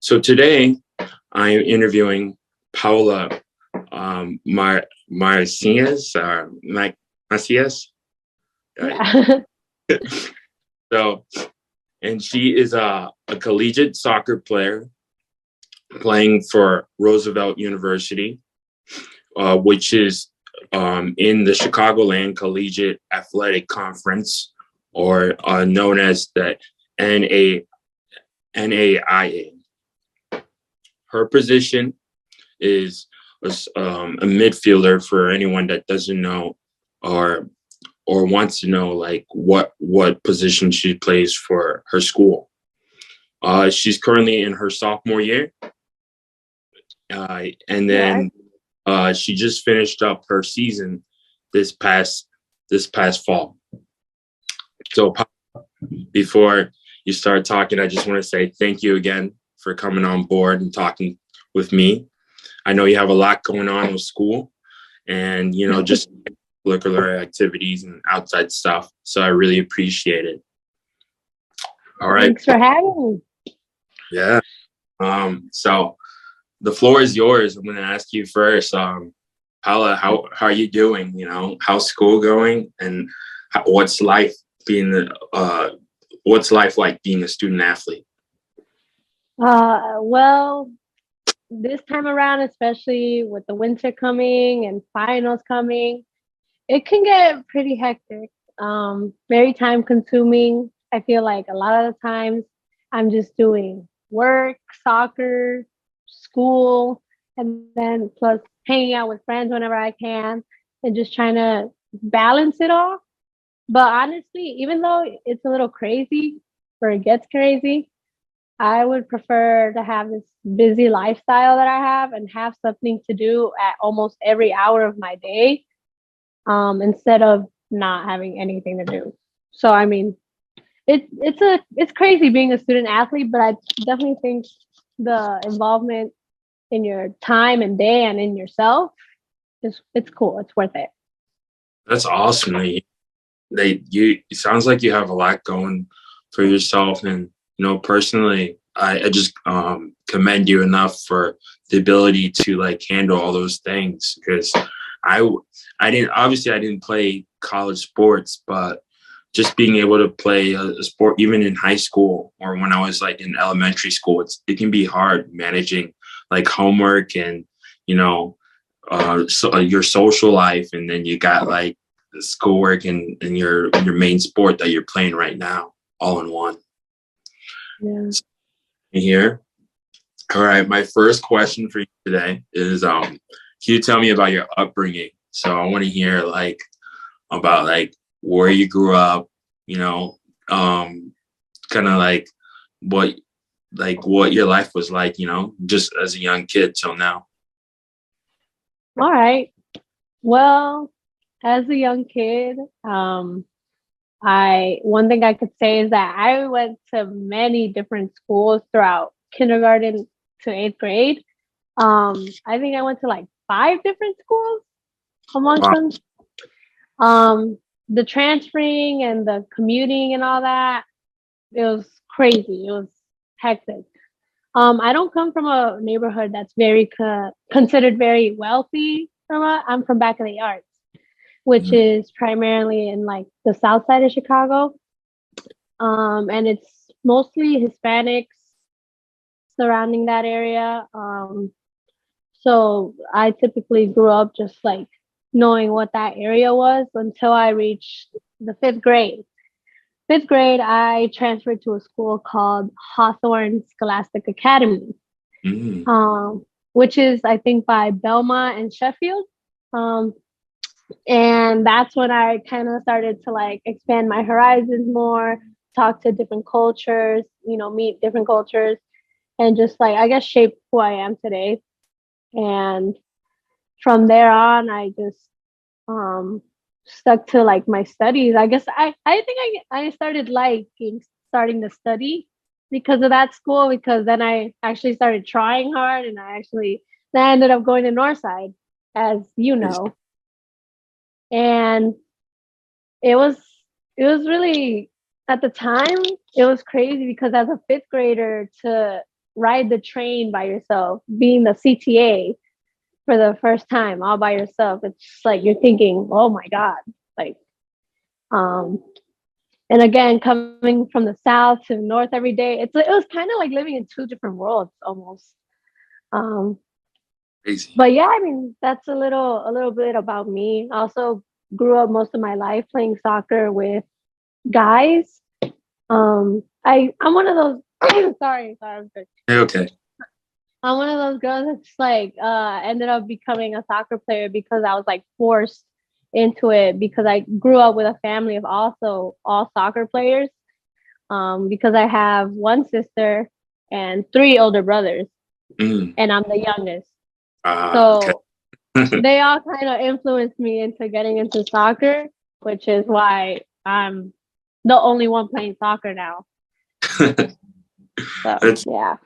So today I am interviewing Paola Macias, Macias. Yeah. So, and she is a collegiate soccer player playing for Roosevelt University, which is in the Chicagoland Collegiate Athletic Conference, or known as the NAIA. Her position is a midfielder for anyone that doesn't know or wants to know like what position she plays for her school. She's currently in her sophomore year, and Yeah. then she just finished up her season this past fall. So before you start talking, I just want to say thank you again for coming on board and talking with me. I know you have a lot going on with school and, just curricular activities and outside stuff. So I really appreciate it. All right. Thanks for having me. Yeah. So the floor is yours. I'm going to ask you first. Paola, how are you doing? How's school going, and what's life what's life like being a student athlete? Well, this time around, especially with the winter coming and finals coming, it can get pretty hectic. Very time consuming. I feel like a lot of the times I'm just doing work, soccer, school, and then plus hanging out with friends whenever I can and just trying to balance it all. But honestly, even though it's a little crazy or it gets crazy, I would prefer to have this busy lifestyle that I have and have something to do at almost every hour of my day, instead of not having anything to do. So I mean, it's crazy being a student athlete, but I definitely think the involvement in your time and day and in yourself is it's cool. It's worth it. That's awesome. It sounds like you have a lot going for yourself, and personally, I just commend you enough for the ability to like handle all those things, because I I didn't play college sports, but just being able to play a sport even in high school or when I was like in elementary school, it can be hard managing like homework and you know your social life, and then you got like schoolwork and your main sport that you're playing right now all in one. Yeah. Here. All right. My first question for you today is can you tell me about your upbringing? So I want to hear like about like where you grew up, you know, um kind of what like what your life was like, just as a young kid till now. All right. Well, as a young kid, I one thing I could say is that I went to many different schools throughout kindergarten to eighth grade. I think I went to like five different schools amongst Wow. them. The transferring and the commuting and all that, it was crazy. It was hectic. I don't come from a neighborhood that's very considered very wealthy. I'm from back of the arts, which Mhm. is primarily in like the south side of Chicago. And it's mostly Hispanics surrounding that area. So I typically grew up just like knowing what that area was until I reached the fifth grade. Fifth grade, I transferred to a school called Hawthorne Scholastic Academy, Mhm. um, which is, I think, by Belmont and Sheffield. Um, and that's when I kind of started to like expand my horizons more, talk to different cultures, meet different cultures, and just like, I guess, shape who I am today. And from there on, I just um, stuck to like my studies. I guess I think I started liking starting to study because of that school, because then I actually started trying hard and then I ended up going to Northside, as you know. And it was it was really, at the time, it was crazy because as a fifth grader to ride the train by yourself, being the CTA for the first time all by yourself. It's just like you're thinking, oh my God. Like, um, and again, coming from the south to the north every day, it was kind of like living in two different worlds almost. Um, Crazy. but yeah, I mean, that's a little bit about me. I also grew up most of my life playing soccer with guys. I'm one of those. sorry, I'm good. Okay. I'm one of those girls that's like ended up becoming a soccer player because I was like forced into it because I grew up with a family of also all soccer players. Because I have one sister and three older brothers, Mm. and I'm the youngest. Okay. So they all kind of influenced me into getting into soccer, which is why I'm the only one playing soccer now. So That's yeah.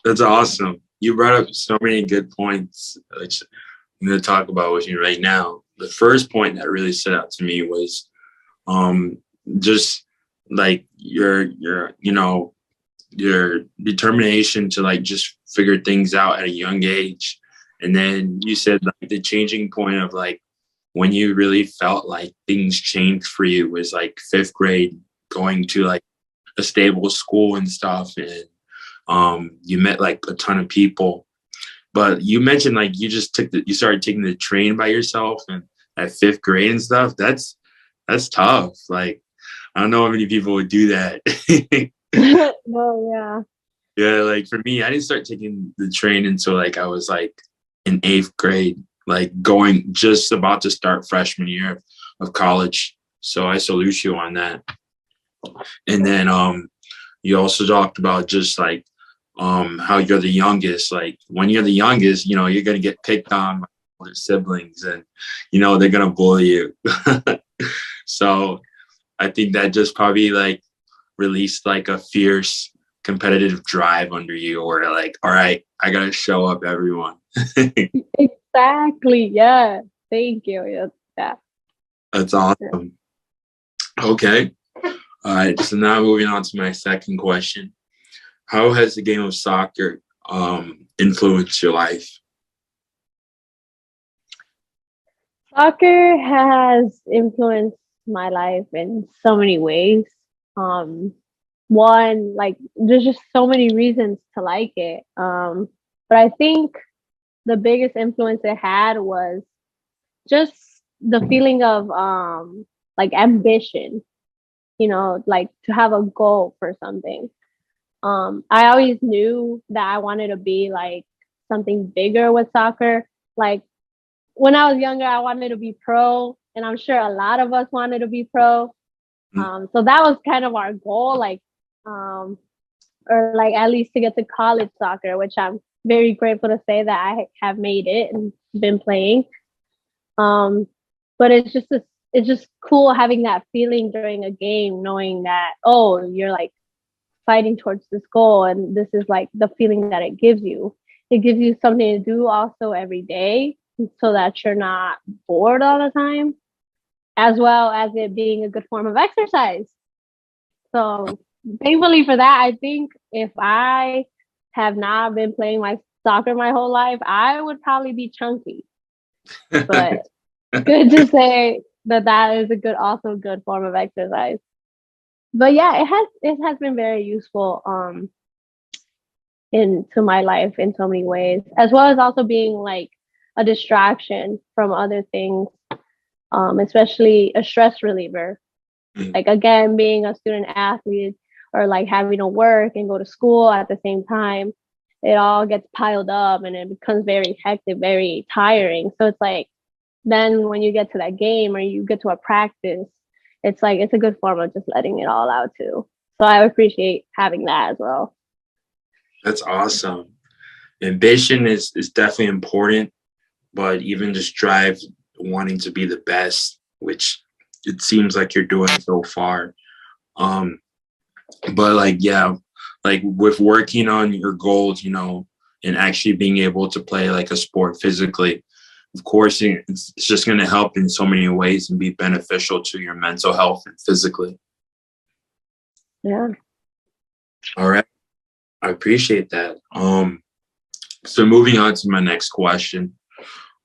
that's awesome. You brought up so many good points, which I'm going to talk about with you right now. The first point that really stood out to me was um, just like your determination to like just figure things out at a young age. And then you said like the changing point of like when you really felt like things changed for you was like fifth grade, going to like a stable school and stuff. And you met like a ton of people. But you mentioned like you started taking the train by yourself and at fifth grade and stuff. That's tough. Like I don't know how many people would do that. No, yeah. Yeah, like for me, I didn't start taking the train until like I was like in eighth grade, like going just about to start freshman year of college. So I salute you on that. And then you also talked about just like how you're the youngest. Like when you're the youngest, you're gonna get picked on by older siblings and they're gonna bully you. So I think that just probably like released like a fierce competitive drive under you, or like, all right, I gotta show up, everyone. Exactly. Yeah. Thank you. Yeah. That's Yeah. awesome. Okay. All right. So now moving on to my second question. How has the game of soccer influenced your life? Soccer has influenced my life in so many ways. Um, One, like, there's just so many reasons to like it. But I think the biggest influence it had was just the feeling of like ambition, like to have a goal for something. I always knew that I wanted to be like something bigger with soccer. Like when I was younger, I wanted to be pro, and I'm sure a lot of us wanted to be pro. So that was kind of our goal, like, or like at least to get to college soccer, which I'm very grateful to say that I have made it and been playing. Um, but it's just cool having that feeling during a game, knowing that, oh, you're like fighting towards this goal, and this is like the feeling that it gives you. It gives you something to do also every day so that you're not bored all the time, as well as it being a good form of exercise. So thankfully for that, I think if I have not been playing my soccer my whole life, I would probably be chunky. But good to say that that is a also good form of exercise. But yeah, it has been very useful into my life in so many ways, as well as also being like a distraction from other things, especially a stress reliever. Like again, being a student athlete or like having to work and go to school at the same time, it all gets piled up and it becomes very hectic, very tiring. So it's like then when you get to that game or you get to a practice, it's like it's a good form of just letting it all out too. So I appreciate having that as well. That's awesome. Ambition is definitely important, but even just drive, wanting to be the best, which it seems like you're doing so far. Um, but like, yeah, like with working on your goals, and actually being able to play like a sport physically, of course, it's just going to help in so many ways and be beneficial to your mental health and physically. Yeah. All right. I appreciate that. So moving on to my next question.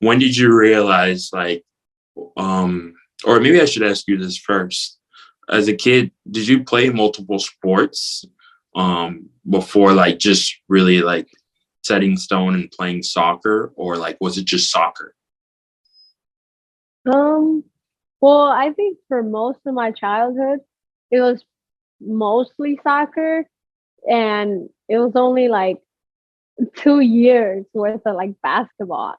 When did you realize like or maybe I should ask you this first. As a kid, did you play multiple sports before like just really like setting stone and playing soccer, or like was it just soccer? Um, well, I think for most of my childhood, it was mostly soccer, and it was only like 2 years worth of like basketball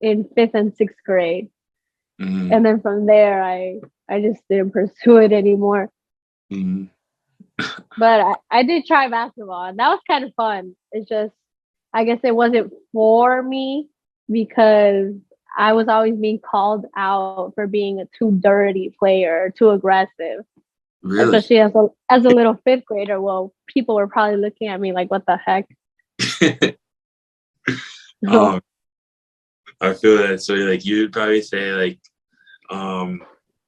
in fifth and sixth grade. Mm-hmm. And then from there, I just didn't pursue it anymore. Mm-hmm. But I did try basketball, and that was kind of fun. It's just, I guess it wasn't for me because I was always being called out for being a too dirty player, too aggressive, Really? especially as a little fifth grader. Well, people were probably looking at me like, "What the heck?" um, I feel that. So like you'd probably say um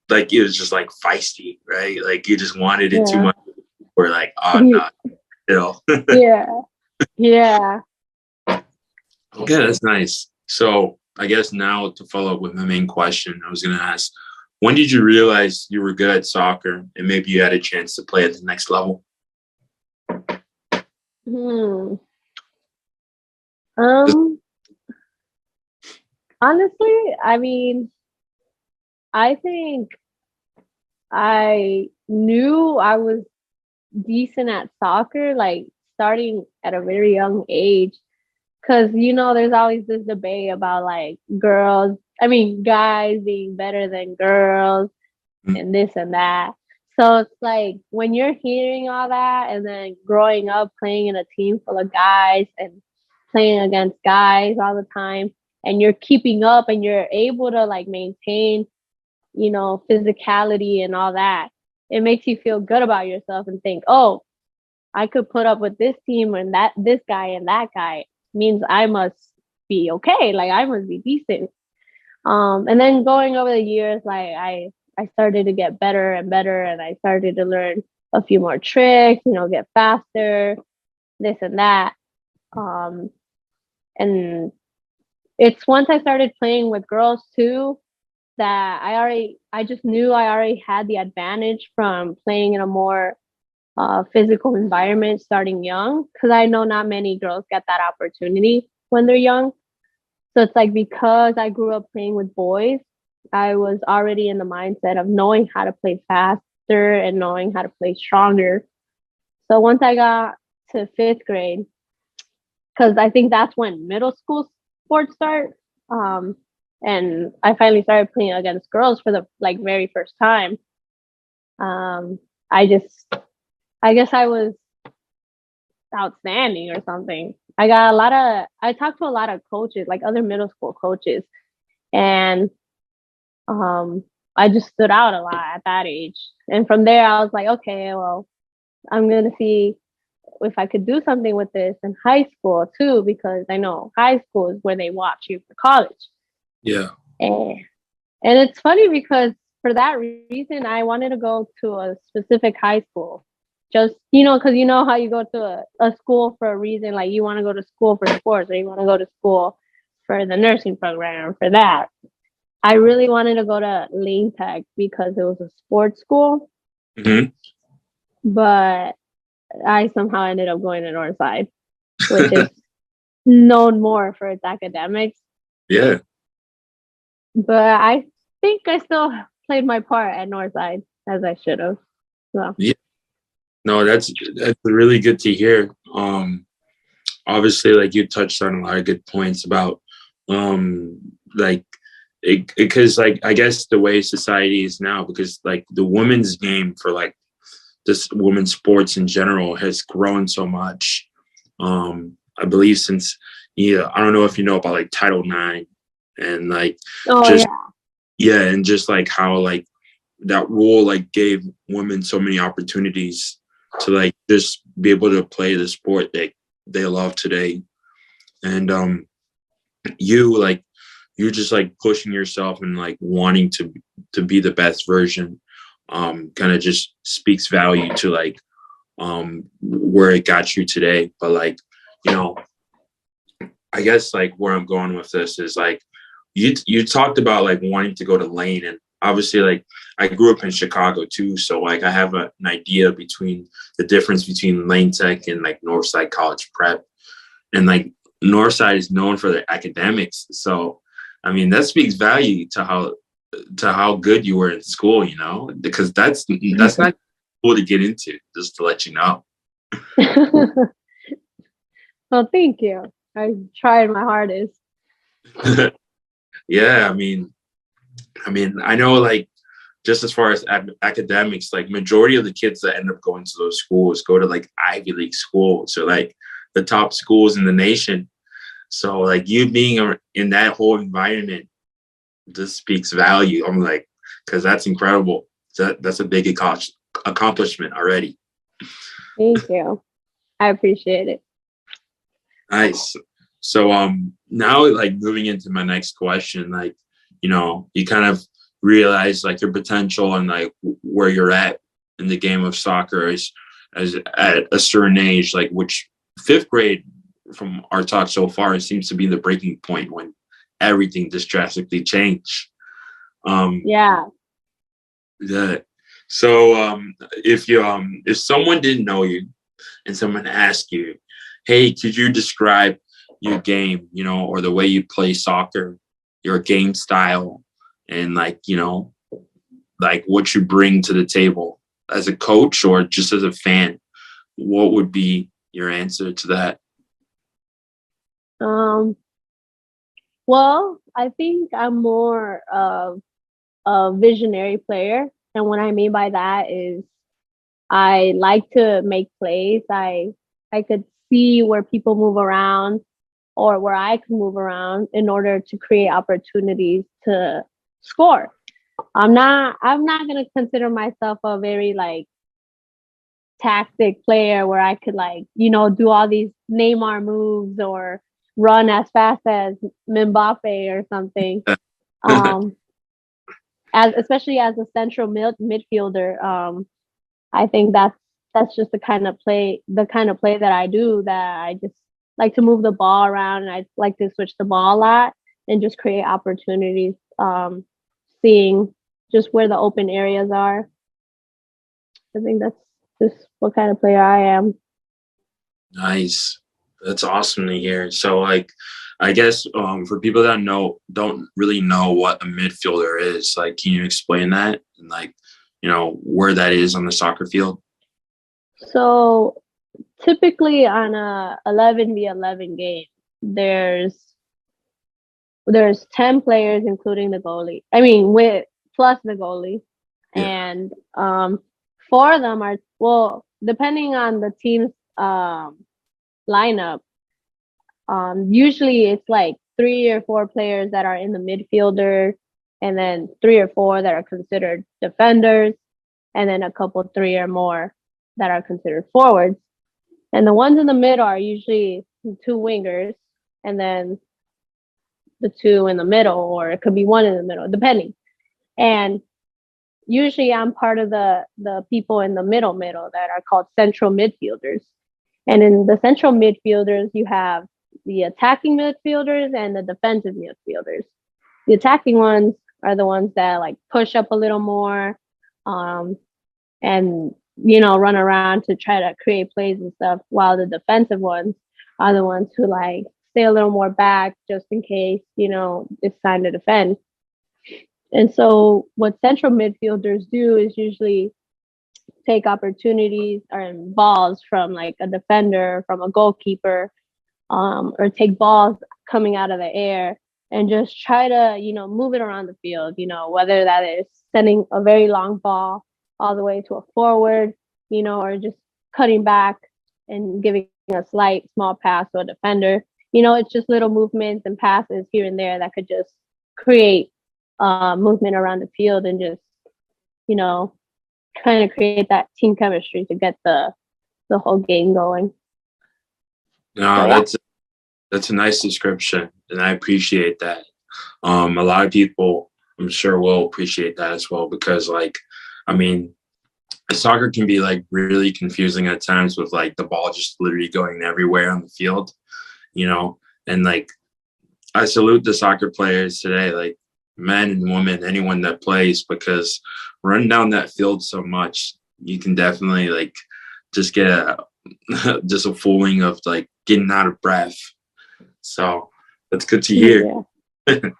like it was just like feisty, right? Like you just wanted it too Yeah, much. Or like, oh no, still. yeah, yeah. Okay, that's nice. So I guess now to follow up with my main question, I was gonna ask, when did you realize you were good at soccer and maybe you had a chance to play at the next level? Hmm. Um. Honestly, I mean, I think I knew I was decent at soccer, like starting at a very young age. Cause there's always this debate about like guys being better than girls Mm. and this and that. So it's like when you're hearing all that and then growing up playing in a team full of guys and playing against guys all the time and you're keeping up and you're able to like maintain, physicality and all that, it makes you feel good about yourself and think, oh, I could put up with this team and this guy and that guy means I must be okay. Like I must be decent. And then going over the years, like I started to get better and better, and I started to learn a few more tricks. Get faster, this and that. Um, and it's once I started playing with girls too that I just knew I already had the advantage from playing in a more physical environment starting young because I know not many girls get that opportunity when they're young. So it's like because I grew up playing with boys, I was already in the mindset of knowing how to play faster and knowing how to play stronger. So once I got to fifth grade, because I think that's when middle school sports start, um, and I finally started playing against girls for the like very first time. Um, I just, I guess I was outstanding or something. I talked to a lot of coaches, like other middle school coaches, and um, I just stood out a lot at that age. And from there, I was like, okay, well, I'm gonna see if I could do something with this in high school too, because I know high school is where they watch you for college. Yeah. And, and it's funny because for that reason, I wanted to go to a specific high school. Just, because you know how you go to a school for a reason, like you want to go to school for sports or you want to go to school for the nursing program, for that. I really wanted to go to Lane Tech because it was a sports school, Hmm. but I somehow ended up going to Northside, which is known more for its academics. Yeah. But I think I still played my part at Northside as I should have. So Yeah. No, that's really good to hear. Obviously, like you touched on a lot of good points about like because like I guess the way society is now, because like the women's game for like this women's sports in general has grown so much. I believe since, yeah, I don't know if you know about like Title IX and like oh just, yeah. yeah, and just like how like that rule like gave women so many opportunities to like just be able to play the sport that they love today. And you like you're just like pushing yourself and like wanting to be the best version kind of just speaks value to like where it got you today. But like, you know, I guess like where I'm going with this is like you talked about like wanting to go to Lane, and obviously like I grew up in Chicago too, so like I have an idea between the difference between Lane Tech and like Northside College Prep, and like Northside is known for their academics. So I mean that speaks value to how good you were in school, you know, because that's not cool to get into, just to let you know. Well, thank you. I tried my hardest. Yeah, I mean, I know like just as far as academics, like majority of the kids that end up going to those schools go to like Ivy League schools, or like the top schools in the nation. So like you being in that whole environment just speaks value. I'm like, because that's incredible. That's a big accomplishment already. Thank you. I appreciate it. Nice. So now like moving into my next question, like, you know, you kind of realize like your potential and like where you're at in the game of soccer as at a certain age, like which fifth grade from our talk so far, it seems to be the breaking point when everything just drastically changed. Yeah. Yeah. So if someone didn't know you and someone asked you, hey, could you describe your game, you know, or the way you play soccer, your game style, and like, you know, like what you bring to the table as a coach or just as a fan, what would be your answer to that? Um, well, I think I'm more of a visionary player. And what I mean by that is I like to make plays. I could see where people move around or where I can move around in order to create opportunities to score. I'm not gonna consider myself a very like tactic player where I could like, you know, do all these Neymar moves or run as fast as Mbappe or something. Um, as especially as a central midfielder, I think that's just the kind of play that I do, that I just like to move the ball around, and I like to switch the ball a lot and just create opportunities, seeing just where the open areas are. I think that's just what kind of player I am. Nice. That's awesome to hear. So like I guess for people that don't really know what a midfielder is, like can you explain that and like, you know, where that is on the soccer field? So typically on a 11v11 game, there's there's 10 players including the goalie. I mean with plus the goalie. Yeah. And four of them are, well, depending on the team's lineup, usually it's like 3 or 4 players that are in the midfielder, and then 3 or 4 that are considered defenders, and then a couple 3 or more that are considered forwards. And the ones in the middle are usually the 2 wingers, and then the 2 in the middle, or it could be one in the middle, depending. And usually I'm part of the people in the middle that are called central midfielders. And in the central midfielders, you have the attacking midfielders and the defensive midfielders. The attacking ones are the ones that like push up a little more, and you know, run around to try to create plays and stuff, while the defensive ones are the ones who like stay a little more back just in case, you know, it's time to defend. And so what central midfielders do is usually take opportunities or balls from like a defender, from a goalkeeper, or take balls coming out of the air and just try to, you know, move it around the field, you know, whether that is sending a very long ball all the way to a forward, you know, or just cutting back and giving a slight small pass to a defender. You know, it's just little movements and passes here and there that could just create movement around the field and just, you know, kind of create that team chemistry to get the whole game going. No, So yeah. that's a nice description, and I appreciate that. A lot of people, I'm sure, will appreciate that as well because, like, I mean, soccer can be like really confusing at times with like the ball just literally going everywhere on the field, you know, and like I salute the soccer players today, like men and women, anyone that plays, because running down that field so much, you can definitely like just get a just a feeling of like getting out of breath. So that's good to hear. Yeah.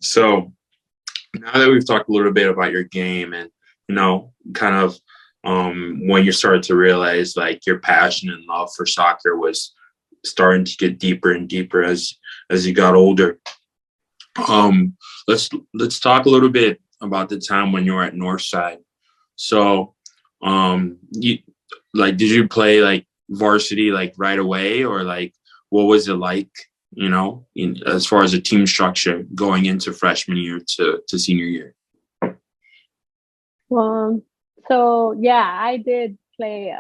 So now that we've talked a little bit about your game and, you know, kind of when you started to realize like your passion and love for soccer was starting to get deeper and deeper as you got older. Um, let's talk a little bit about the time when you were at Northside. So, you like did you play like varsity like right away, or like what was it like? You know, as far as the team structure going into freshman year to senior year. Well, so yeah, I did play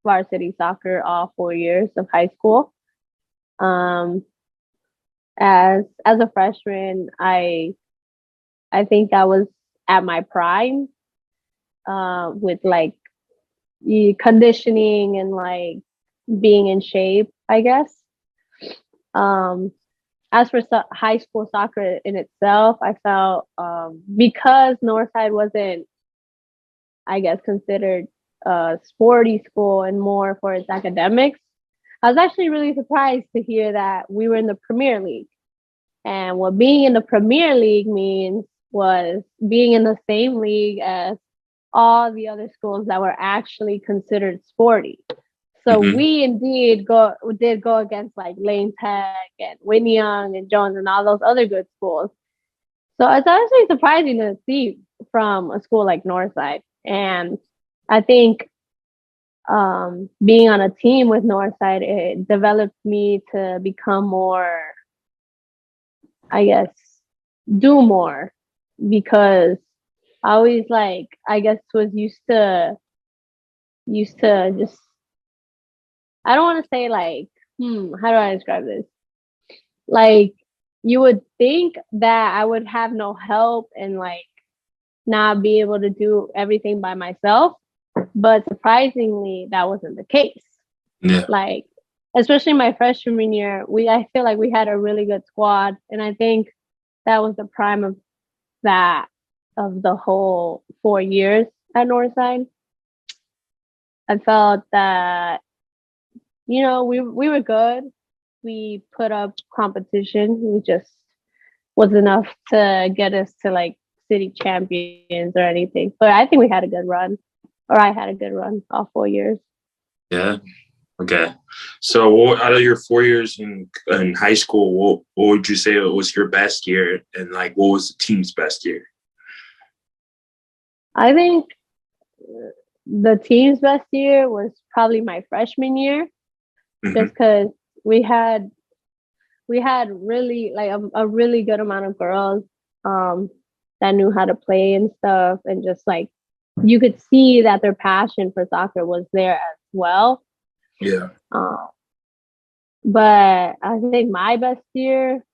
varsity soccer all 4 years of high school. Um, as a freshman, I think I was at my prime with like conditioning and like being in shape, I guess. Um, as for high school soccer in itself, I felt because Northside wasn't, I guess, considered a sporty school and more for its academics. I was actually really surprised to hear that we were in the Premier League. And what being in the Premier League means was being in the same league as all the other schools that were actually considered sporty. So Mm-hmm. we indeed did go against like Lane Tech and Whitney Young and Jones and all those other good schools. So it's actually surprising to see from a school like Northside. And I think being on a team with Northside, it developed me to become more, I guess, do more because I always like, I guess, was used to just, I don't want to say like, how do I describe this? Like, you would think that I would have no help and like not be able to do everything by myself. But surprisingly, that wasn't the case. Yeah. Like, especially my freshman year, I feel like we had a really good squad. And I think that was the prime of that, of the whole 4 years at Northside. I felt that, we were good. We put up competition. We just was enough to get us to like city champions or anything. But I think we had a good run, or I had a good run all 4 years. Yeah. Okay. So out of your 4 years in high school, what would you say was your best year, and like what was the team's best year? I think the team's best year was probably my freshman year, Mm-hmm. just because we had we had really like a really good amount of girls that knew how to play and stuff, and just like you could see that their passion for soccer was there as well. Yeah. Um, but I think my best year,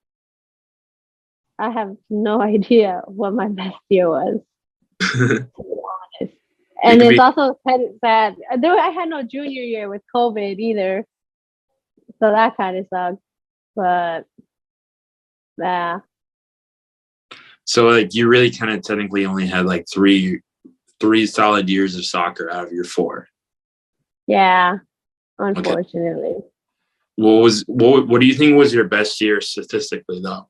I have no idea what my best year was, to be honest. It And could it's be. also kind of sad. I had no junior year with COVID either, so that kind of sucked. But yeah, So like you really kind of technically only had like three solid years of soccer out of your four. yeah, Okay. unfortunately. What do you think was your best year statistically though?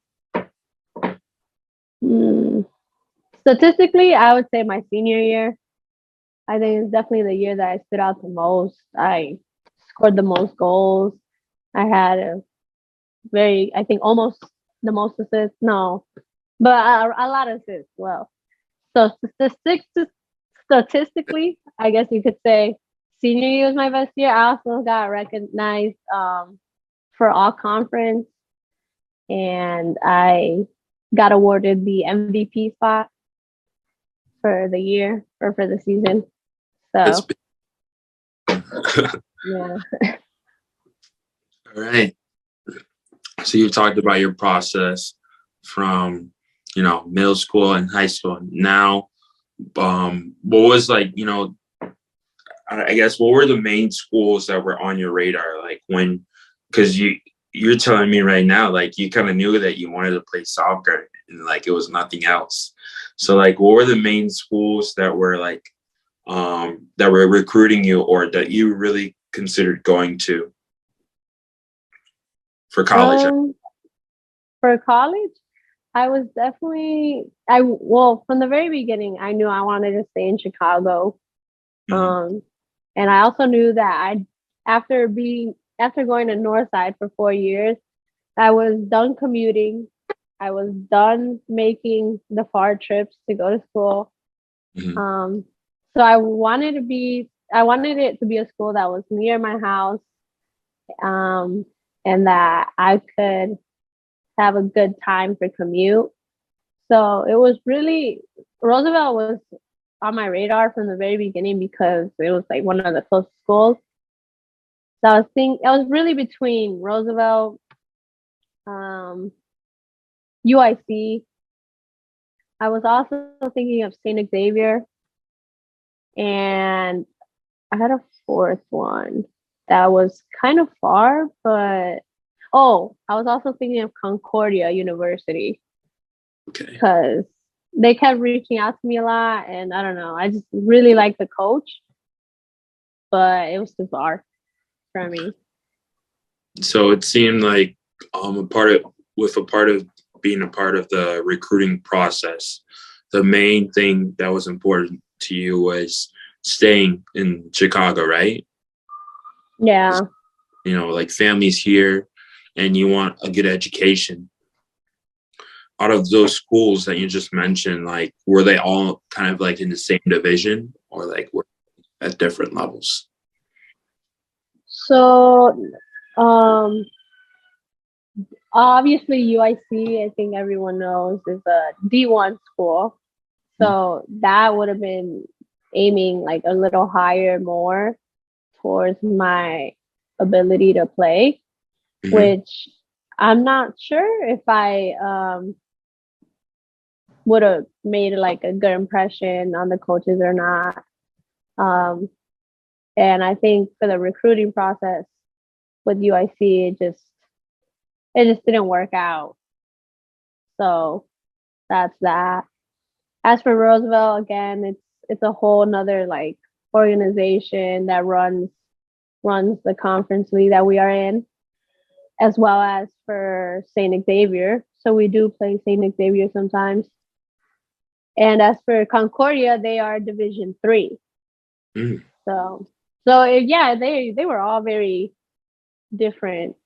Mm. Statistically, I would say my senior year. I think it's definitely the year that I stood out the most. I scored the most goals. I had I think almost the most assists. No, but a lot of assists. Well, so statistically, I guess you could say senior year was my best year. I also got recognized for all conference, and I got awarded the MVP spot for the year or for the season. That's So big. yeah. All right. So you talked about your process from, middle school and high school. Now what was like, I guess what were the main schools that were on your radar? Like when, because you're telling me right now, like you kind of knew that you wanted to play soccer and like it was nothing else. So like, what were the main schools that were like, that were recruiting you or that you really considered going to for college? For college, I was definitely well, from the very beginning, I knew I wanted to stay in Chicago. Mhm. Um, and I also knew that after going to Northside for 4 years, I was done commuting. I was done making the far trips to go to school. Mhm. Um, so I wanted it to be a school that was near my house, um, and that I could have a good time for commute. So it was really Roosevelt was on my radar from the very beginning because it was like one of the closest schools. So I was really between Roosevelt, um, UIC. I was also thinking of St. Xavier, and I had a fourth one that was kind of far, but I was also thinking of Concordia University Okay. because they kept reaching out to me a lot, and I don't know, I just really like the coach, but it was too far for me. So it seemed like a part of being a part of the recruiting process, the main thing that was important to you was staying in Chicago, right? Yeah. Like families here and you want a good education. Out of those schools that you just mentioned, like were they all kind of like in the same division or like were at different levels? So, um, obviously UIC, I think everyone knows, is a D1 school. So that would have been aiming like a little higher, more towards my ability to play, Mm-hmm. which I'm not sure if I would have made like a good impression on the coaches or not. Um, and I think for the recruiting process with UIC, it just didn't work out. So that's that. As for Roosevelt, again, it's a whole nother like organization that runs the conference league that we are in, as well as for Saint Xavier. So we do play Saint Xavier sometimes. And as for Concordia, they are Division 3. Mm, Yeah, they were all very different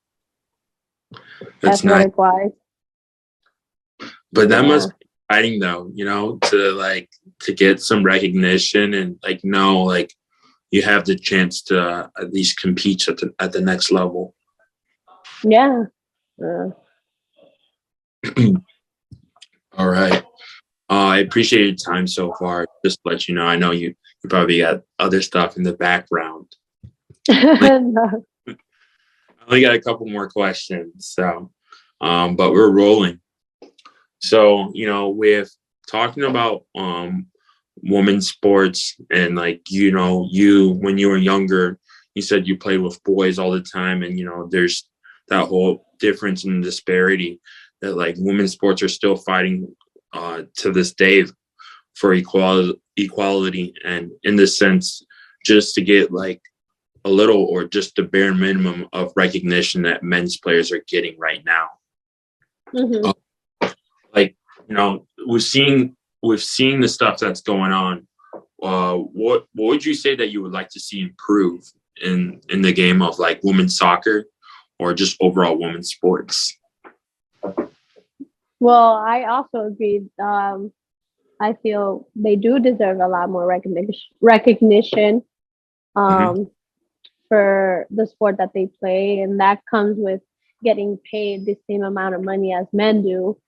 that's nice. athletic wise. But that Yeah. must be exciting though, to get some recognition and like know like you have the chance to at least compete at the next level. Yeah. All right. I appreciate your time so far. Just to let you know, I know you probably got other stuff in the background. Like, No. I only got a couple more questions, so but we're rolling. So, with talking about women's sports and like, you when you were younger, you said you played with boys all the time and there's that whole difference in disparity that like women's sports are still fighting to this day for equality and in this sense just to get like a little or just the bare minimum of recognition that men's players are getting right now. Hmm. Uh, like we've seen the stuff that's going on. What would you say that you would like to see improve in the game of like women's soccer or just overall women's sports? Well, I also agree. I feel they do deserve a lot more recognition Mm-hmm. um, for the sport that they play, and that comes with getting paid the same amount of money as men do.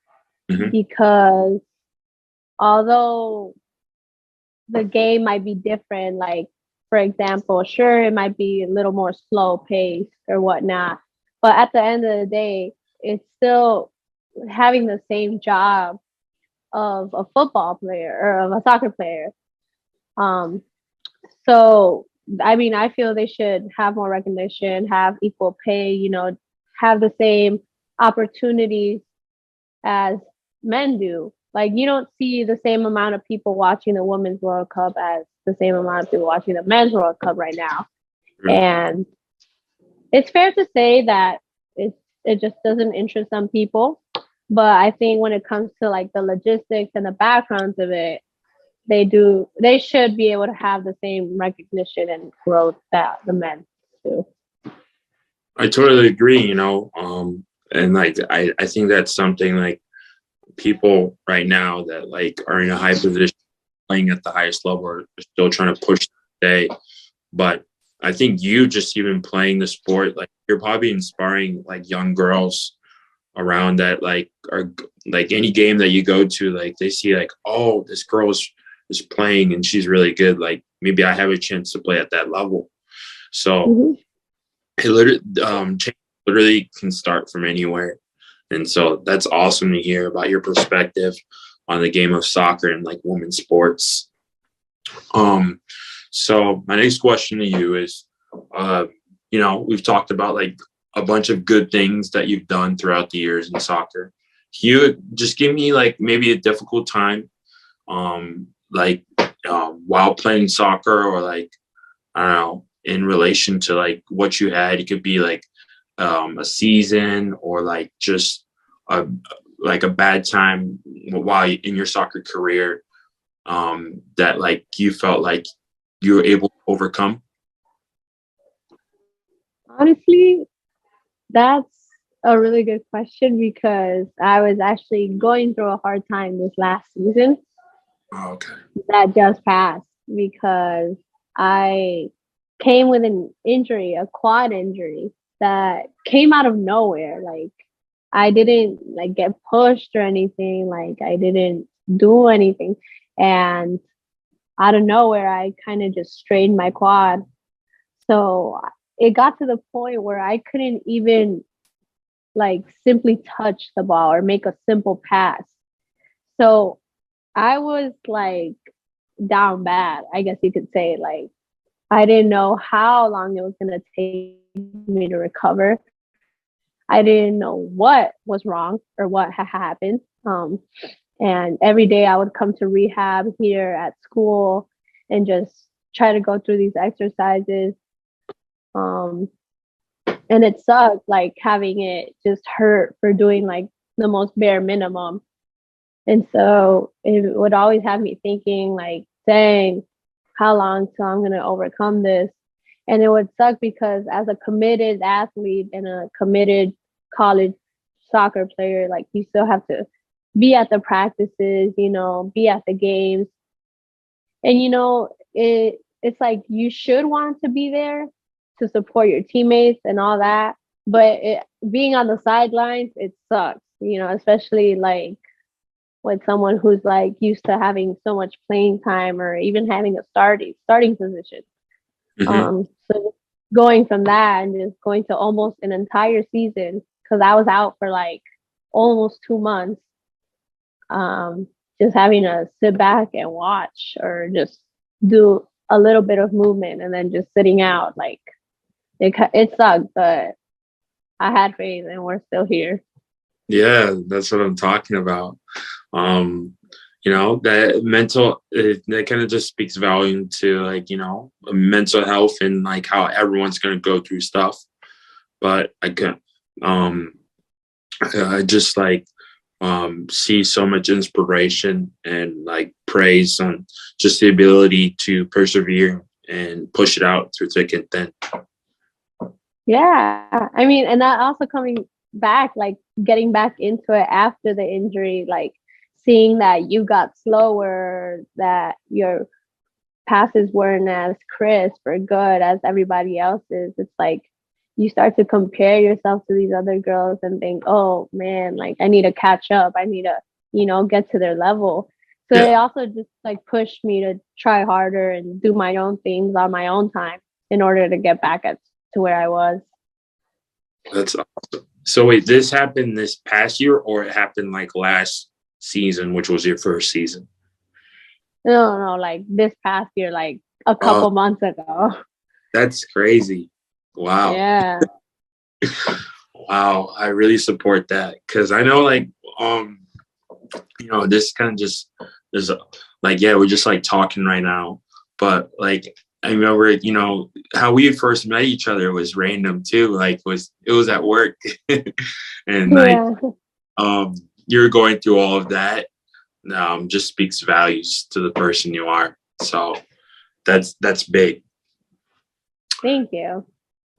Mm-hmm. Because although the game might be different, like for example, sure it might be a little more slow paced or whatnot, but at the end of the day, it's still having the same job of a football player or of a soccer player. Um, so I mean, I feel they should have more recognition, have equal pay, have the same opportunities as men do. Like you don't see the same amount of people watching the Women's World Cup as the same amount of people watching the Men's World Cup right now. Mm. And it's fair to say that it just doesn't interest some people. But I think when it comes to like the logistics and the backgrounds of it, they should be able to have the same recognition and growth that the men do. I totally agree, and like I think that's something like people right now that like are in a high position playing at the highest level are still trying to push today. But I think you just even playing the sport, like you're probably inspiring like young girls around that like are like any game that you go to, like they see like, oh, this girl is playing and she's really good. Like maybe I have a chance to play at that level. So Mm-hmm. it literally change literally can start from anywhere. And so that's awesome to hear about your perspective on the game of soccer and like women's sports. So my next question to you is, we've talked about like a bunch of good things that you've done throughout the years in soccer. Can you just give me like maybe a difficult time, while playing soccer or like, I don't know, in relation to like what you had? It could be like a season or like just a like a bad time while in your soccer career that like you felt like you were able to overcome? Honestly, that's a really good question because I was actually going through a hard time this last season Oh, okay. that just passed because I came with an injury, a quad injury that came out of nowhere. Like I didn't like get pushed or anything. Like I didn't do anything. And out of nowhere, I kind of just strained my quad. So it got to the point where I couldn't even like simply touch the ball or make a simple pass. So I was like down bad, I guess you could say. Like I didn't know how long it was going to take me to recover. I didn't know what was wrong or what had happened. And every day I would come to rehab here at school and just try to go through these exercises. Um, and it sucked, like having it just hurt for doing like the most bare minimum. And so it would always have me thinking, like, dang, how long till I'm going to overcome this? And it would suck because as a committed athlete and a committed college soccer player, like you still have to be at the practices, be at the games. And it's like you should want to be there to support your teammates and all that. But being on the sidelines, it sucks, especially like with someone who's like used to having so much playing time or even having a starting position. Mm-hmm. So going from that and just going to almost an entire season because I was out for like almost 2 months, just having to sit back and watch or just do a little bit of movement and then just sitting out, like it sucked, but I had faith and we're still here. Yeah, that's what I'm talking about. Um, that that kind of just speaks volume to like, mental health and like how everyone's going to go through stuff. But um, I just like, see so much inspiration and like praise on just the ability to persevere and push it out through thick and thin. Yeah. I mean, and that also coming back, like getting back into it after the injury, like seeing that you got slower, that your passes weren't as crisp or good as everybody else's. It's like you start to compare yourself to these other girls and think, oh man, like I need to catch up. I need to, get to their level. So Yeah, it also just like pushed me to try harder and do my own things on my own time in order to get back to where I was. that's awesome. So wait, this happened this past year or it happened like last? season, which was your first season? No, like this past year, like a Oh, couple months ago. that's crazy. Wow. Yeah. Wow. I really support that because I know, like, this kind of just there's like, yeah, we're just like talking right now, but like, I remember, how we first met each other was random too. Like, it was at work, and like, Yeah. um, you're going through all of that, just speaks values to the person you are. So that's big. Thank you.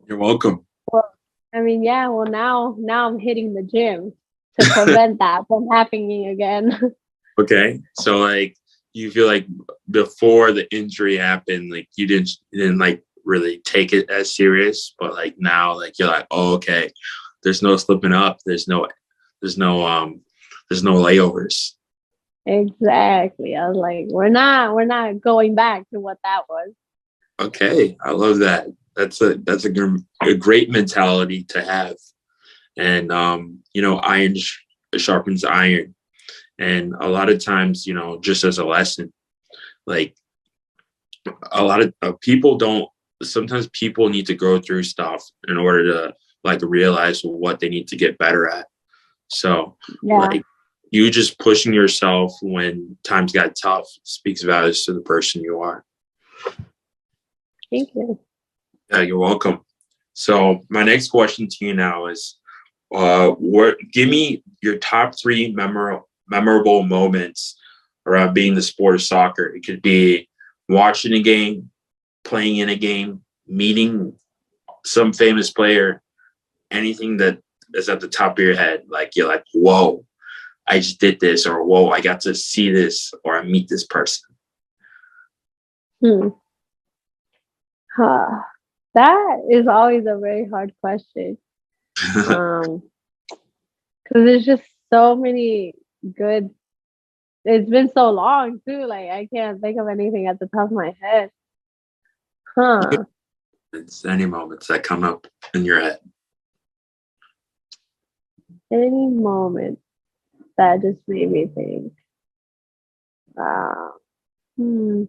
You're welcome. Well, I mean, yeah, well now I'm hitting the gym to prevent that from happening again. Okay, so like, you feel like before the injury happened, like you didn't like really take it as serious, but like now, like you're like, oh, okay, there's no slipping up, there's no there's no layovers. Exactly. I was like, we're not going back to what that was. Okay, I love that. That's a great mentality to have, and iron sharpens iron, and a lot of times, just as a lesson, like, a lot of people don't sometimes people need to go through stuff in order to like realize what they need to get better at. So Yeah. like, you just pushing yourself when times got tough speaks values to the person you are. Thank you. Yeah, you're welcome. So my next question to you now is, give me your top three memorable moments around being the sport of soccer. It could be watching a game, playing in a game, meeting some famous player, anything that is at the top of your head. Like, you're like, whoa, I just did this, or whoa, I got to see this, or I meet this person. Hmm. Huh. That is always a very hard question. Um, because there's just so many good. It's been so long too. Like I can't think of anything at the top of my head. Huh. It's any moments that come up in your head. Any moment that just made me think. Uh, hmm.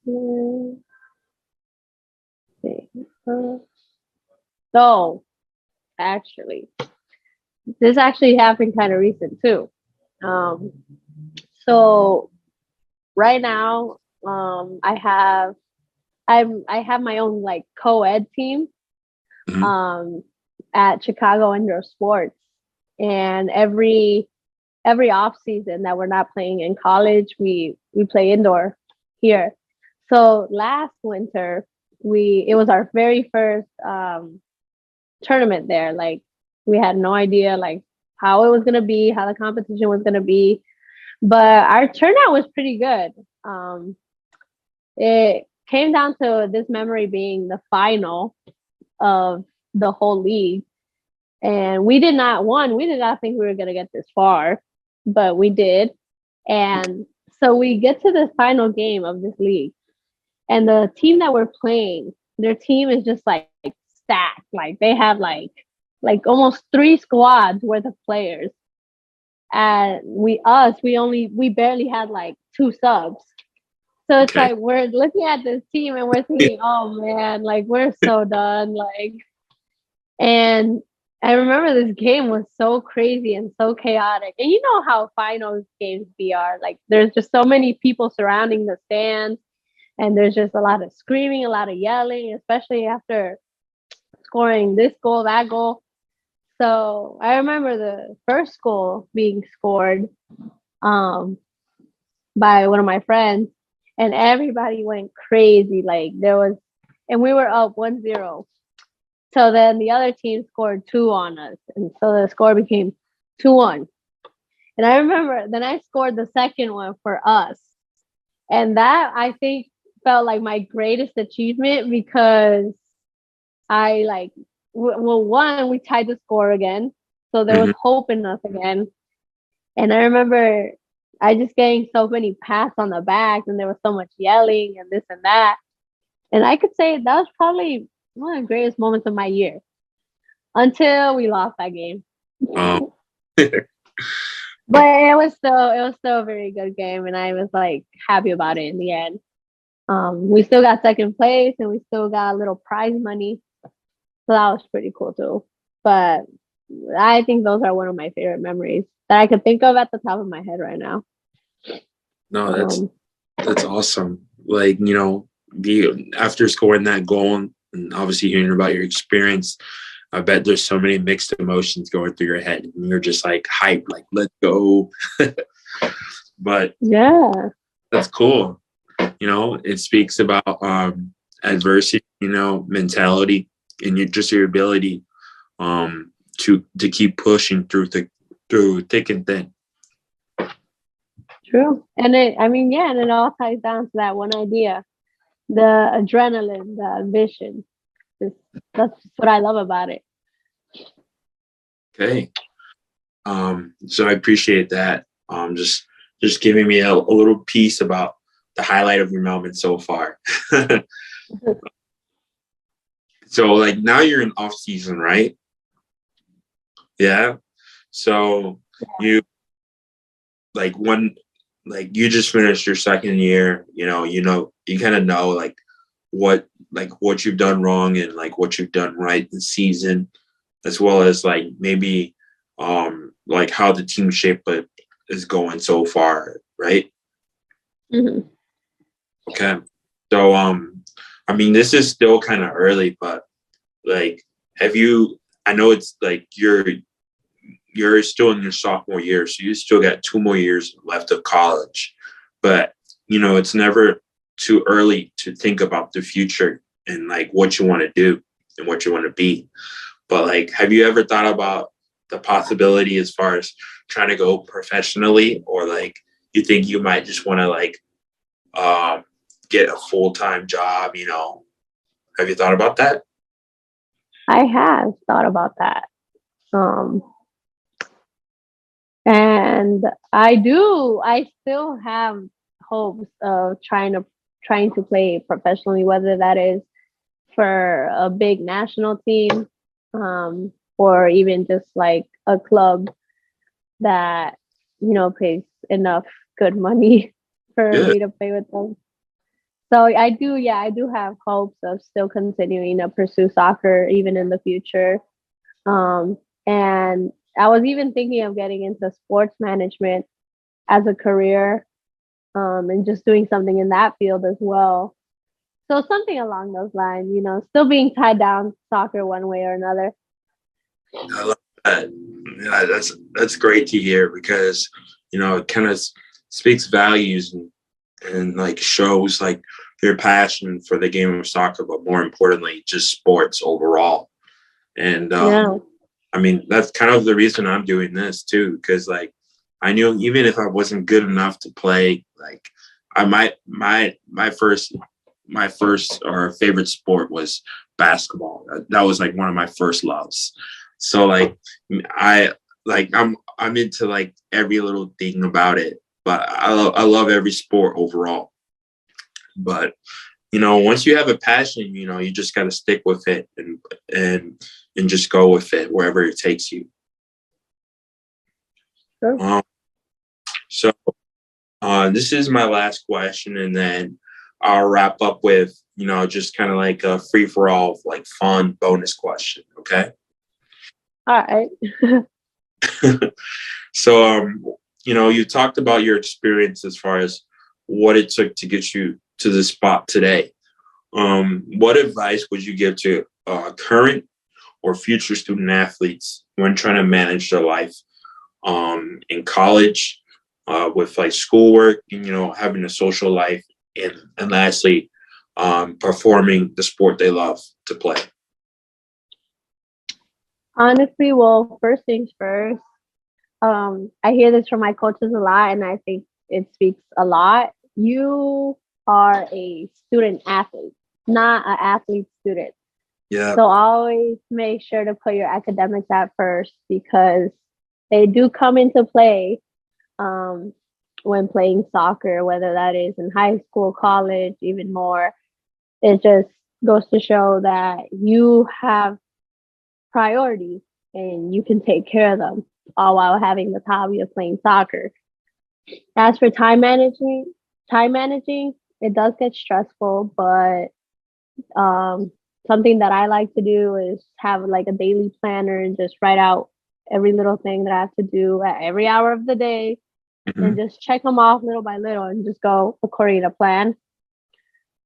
Let's see. So actually, this actually happened kind of recent too. Um, so right now, I have my own like co-ed team Mhm. um at Chicago Indoor Sports, and every off season that we're not playing in college, we play indoor here. So last winter, we it was our very first tournament there. Like we had no idea like how it was gonna be, how the competition was gonna be, but our turnout was pretty good. It came down to this memory being the final of the whole league, and we did not think we were gonna get this far, but we did. And so we get to the final game of this league, and the team that we're playing, their team is just like stacked. Like they have like almost three squads worth of players. And we barely had like two subs. So it's Okay. like we're looking at this team and we're thinking, oh man, like we're so done. Like, and I remember this game was so crazy and so chaotic. And you know how finals games be are. Like there's just so many people surrounding the stands, and there's just a lot of screaming, a lot of yelling, especially after scoring this goal, that goal. So I remember the first goal being scored um, by one of my friends, and everybody went crazy. Like there was, and we were up 1-0. So then the other team scored two on us, and so the score became 2-1. And I remember then I scored the second one for us, and that I think felt like my greatest achievement because I like well, one, we tied the score again, so there was Mhm. hope in us again. And I remember I just getting so many pats on the back, and there was so much yelling and this and that. And I could say that was probably one of the greatest moments of my year until we lost that game. Um, But it was still a very good game, and I was like happy about it in the end. We still got second place, and we still got a little prize money, so that was pretty cool too. But I think those are one of my favorite memories that I could think of at the top of my head right now. No, Um, that's awesome. Like, after scoring that goal and obviously hearing about your experience, I bet there's so many mixed emotions going through your head. And you're just like hyped, like, let's go. But yeah, that's cool. It speaks about adversity, mentality, and your ability to keep pushing through thick and thin. true. And it all ties down to that one idea, the adrenaline, the ambition. Just, that's what I love about it. Okay. So I appreciate that. Just giving me a little piece about the highlight of your moment so far. So like now you're in off season, right? Yeah. So you like when like you just finished your second year, you kind of know what you've done wrong and like what you've done right this season, as well as like maybe like how the team shape is going so far, right? Mm-hmm. Okay. So I mean this is still kind of early, but like have you I know it's like you're still in your sophomore year, so you still got 2 more years left of college. But it's never too early to think about the future and like what you want to do and what you want to be. But like, have you ever thought about the possibility as far as trying to go professionally, or like you think you might just want to like um, get a full-time job? Have you thought about that? I have thought about that. Um, and I still have hopes of trying to play professionally, whether that is for a big national team, or even just like a club that, pays enough good money for Good. me to play with them. So I do have hopes of still continuing to pursue soccer even in the future. And I was even thinking of getting into sports management as a career, and just doing something in that field as well. So something along those lines, still being tied down to soccer one way or another. I love that. Yeah, that's great to hear because it kind of speaks values and like shows like your passion for the game of soccer, but more importantly, just sports overall. And Yeah. I mean, that's kind of the reason I'm doing this too, because like I knew even if I wasn't good enough to play, like I might my first or favorite sport was basketball. That was like one of my first loves. So like I I'm into like every little thing about it, but I love every sport overall. But once you have a passion, you just got to stick with it and and just go with it wherever it takes you. Sure. Um, so this is my last question, and then I'll wrap up with just kind of like a free for all, like fun bonus question. Okay. All right. So you talked about your experience as far as what it took to get you to this spot today. What advice would you give to current or future student athletes when trying to manage their life in college, with like schoolwork, and having a social life, and lastly, performing the sport they love to play? Honestly, well, first things first. I hear this from my coaches a lot, and I think it speaks a lot. You are a student athlete, not an athlete student. Yeah, So always make sure to put your academics at first because they do come into play, um, when playing soccer, whether that is in high school, college, even more. It just goes to show that you have priorities and you can take care of them. all while having the hobby of playing soccer. As for time managing, it does get stressful, but um, something that I like to do is have like a daily planner and just write out every little thing that I have to do at every hour of the day and Mhm. just check them off little by little and just go according to plan.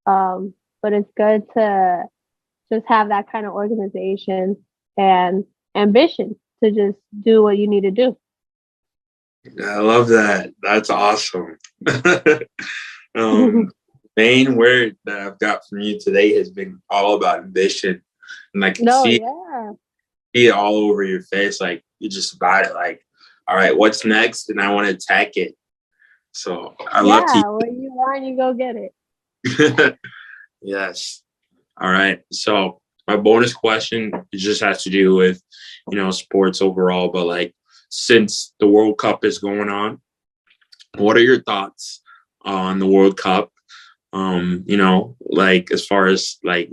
But it's good to just have that kind of organization and ambition to just do what you need to do. I love that. That's awesome. um, Main word that I've got from you today has been all about ambition, and I can No, yeah. see it all over your face. Like you just about it. Like, all right, what's next? And I want to attack it. So I love to. Yeah, what you want, you go get it. Yes. All right. So my bonus question it just has to do with, sports overall. But like, since the World Cup is going on, what are your thoughts on the World Cup? Like as far as like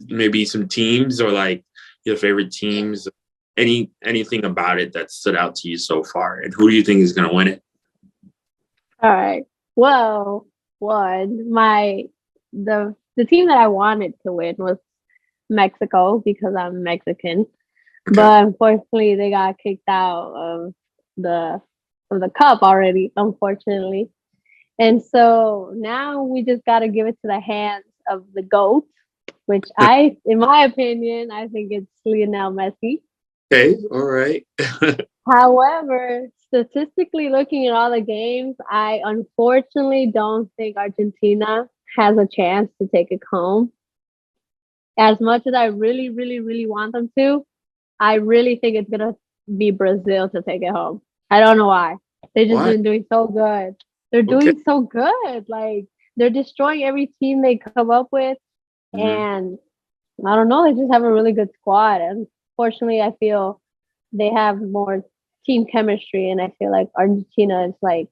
maybe some teams or like your favorite teams, anything about it that stood out to you so far, and who do you think is going to win it? All right. Well, one, the team that I wanted to win was Mexico because I'm Mexican. Okay. But unfortunately they got kicked out the of the cup already, unfortunately. And so now we just gotta give it to the hands of the GOAT, which in my opinion, I think it's Lionel Messi. Okay. All right. However, statistically looking at all the games, I unfortunately don't think Argentina has a chance to take it home. As much as I really, really, really want them to, I really think it's gonna be Brazil to take it home. I don't know why. They've just What? been doing so good. They're Okay. doing so good. Like they're destroying every team they come up with, Hmm. and I don't know. They just have a really good squad. And fortunately, I feel they have more team chemistry, and I feel like Argentina is like,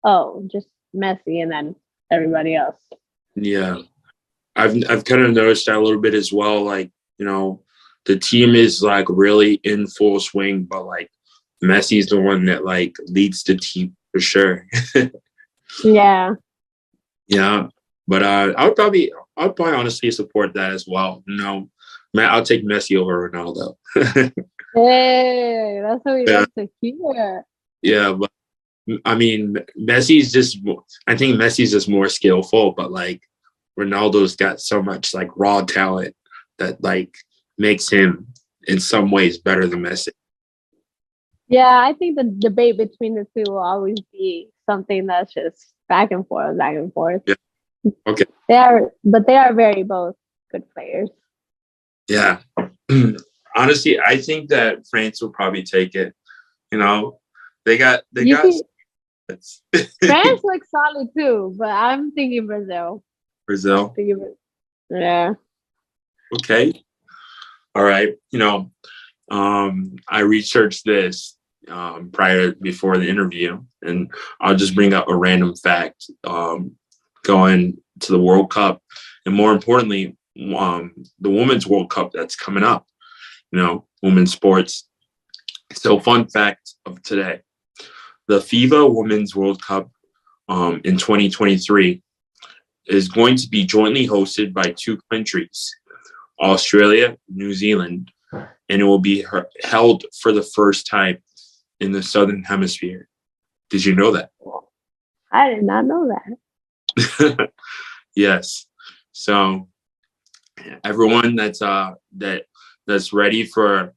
oh, just Messi, and then everybody else. Yeah. I've kind of noticed that a little bit as well. Like, the team is like really in full swing, but like Messi's the one that like leads the team for sure. Yeah. Yeah. But I would probably honestly support that as well. Man, I'll take Messi over Ronaldo. Hey, that's what we Yeah. like to hear. Yeah. But I mean, I think Messi's just more skillful, but like Ronaldo's got so much like raw talent that like makes him in some ways better than Messi. Yeah, I think the debate between the two will always be something that's just back and forth, back and forth. Yeah. Okay. But they are very both good players. Yeah. Honestly, I think that France will probably take it. You know, they You got see, France looks solid too, but I'm thinking Brazil. Brazil. Thinking, yeah. Okay. All right. I researched this before the interview, and I'll just bring up a random fact going to the World Cup, and more importantly, the Women's World Cup that's coming up. Women's sports. So, fun fact of today: the FIBA Women's World Cup in 2023 is going to be jointly hosted by two countries, Australia, New Zealand, and it will be held for the first time in the Southern Hemisphere. Did you know that? I did not know Yes. So everyone that's ready for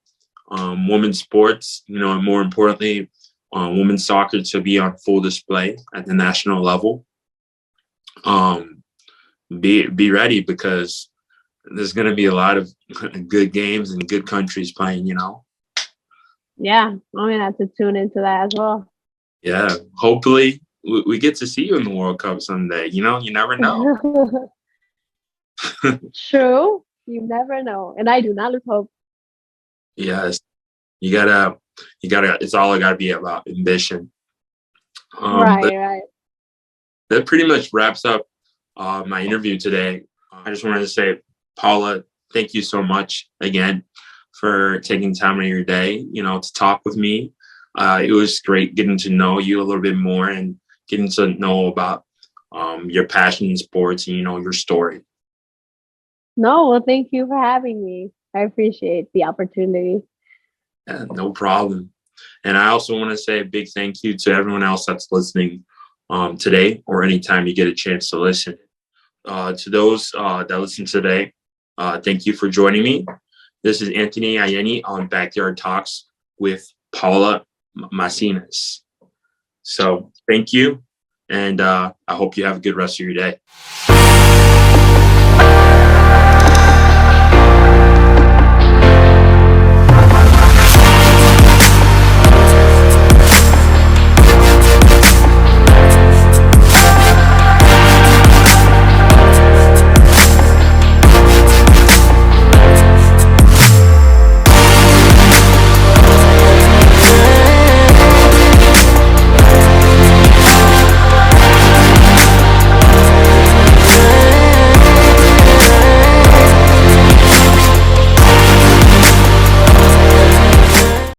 women's sports, and more importantly, women's soccer to be on full display at the national level. Um, be ready because there's going to be a lot of good games and good countries playing. Yeah, I'm gonna have to tune into that as well. Yeah. Hopefully, we get to see you in the World Cup someday. You never know. True. You never know. And I do not lose hope. Yes, you gotta, It's all gotta be about ambition. But Right, right. that pretty much wraps up my interview today. I just wanted to say, Paula, thank you so much again for taking time out of your day, to talk with me. It was great getting to know you a little bit more and getting to know about your passion in sports and, your story. No, well, thank you for having me. I appreciate the opportunity. Yeah, no problem. And I also want to say a big thank you to everyone else that's listening today or anytime you get a chance to listen. To those that listen today, thank you for joining me. This is Anthony Ayeni on Backyard Talks with Paola Macias. So thank you, and I hope you have a good rest of your day.